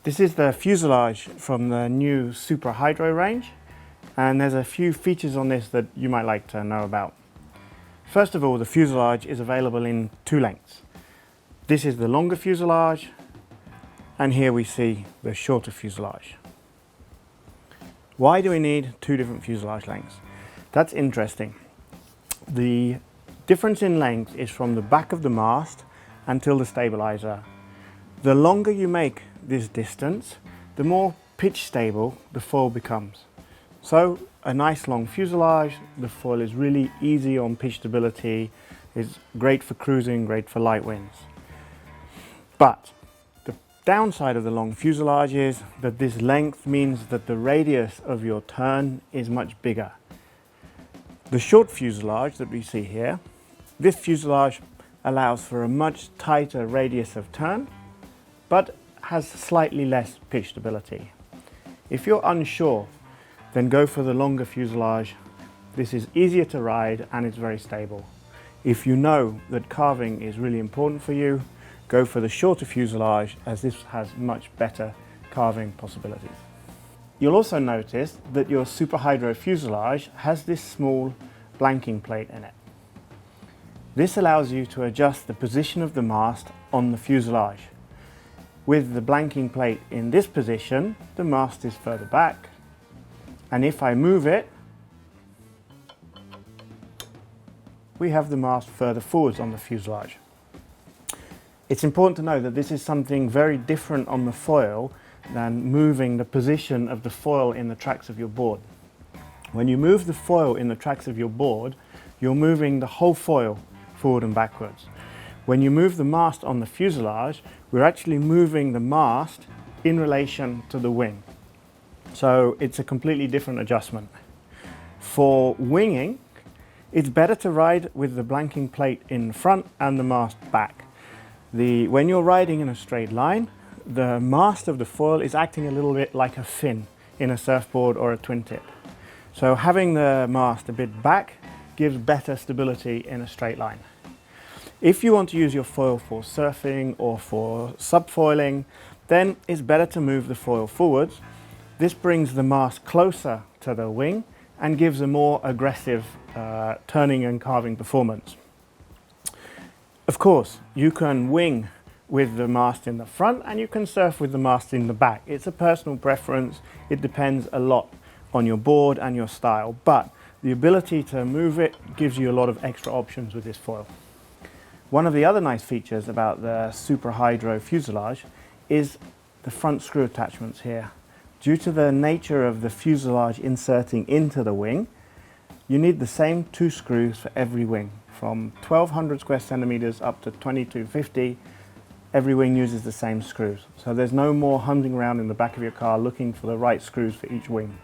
This is the fuselage from the new SupraHydro range, and there's a few features on this that you might like to know about. First of all, the fuselage is available in two lengths. This is the longer fuselage, and here we see the shorter fuselage. Why do we need two different fuselage lengths? That's interesting. The difference in length is from the back of the mast until the stabilizer. The longer you make this distance, the more pitch stable the foil becomes. So a nice long fuselage, the foil is really easy on pitch stability, is great for cruising, great for light winds. But the downside of the long fuselage is that this length means that the radius of your turn is much bigger. The short fuselage that we see here, this fuselage allows for a much tighter radius of turn, but has slightly less pitch stability. If you're unsure, then go for the longer fuselage. This is easier to ride and it's very stable. If you know that carving is really important for you, go for the shorter fuselage, as this has much better carving possibilities. You'll also notice that your SupraHydro fuselage has this small blanking plate in it. This allows you to adjust the position of the mast on the fuselage. With the blanking plate in this position, the mast is further back, and if I move it, we have the mast further forwards on the fuselage. It's important to know that this is something very different on the foil than moving the position of the foil in the tracks of your board. When you move the foil in the tracks of your board, you're moving the whole foil forward and backwards. When you move the mast on the fuselage, we're actually moving the mast in relation to the wing. So it's a completely different adjustment. For winging, it's better to ride with the blanking plate in front and the mast back. When you're riding in a straight line, the mast of the foil is acting a little bit like a fin in a surfboard or a twin tip. So having the mast a bit back gives better stability in a straight line. If you want to use your foil for surfing or for subfoiling, then it's better to move the foil forwards. This brings the mast closer to the wing and gives a more aggressive turning and carving performance. Of course, you can wing with the mast in the front and you can surf with the mast in the back. It's a personal preference. It depends a lot on your board and your style, but the ability to move it gives you a lot of extra options with this foil. One of the other nice features about the SupraHydro fuselage is the front screw attachments here. Due to the nature of the fuselage inserting into the wing, you need the same two screws for every wing. From 1200 square centimeters up to 2250, every wing uses the same screws. So there's no more hunting around in the back of your car looking for the right screws for each wing.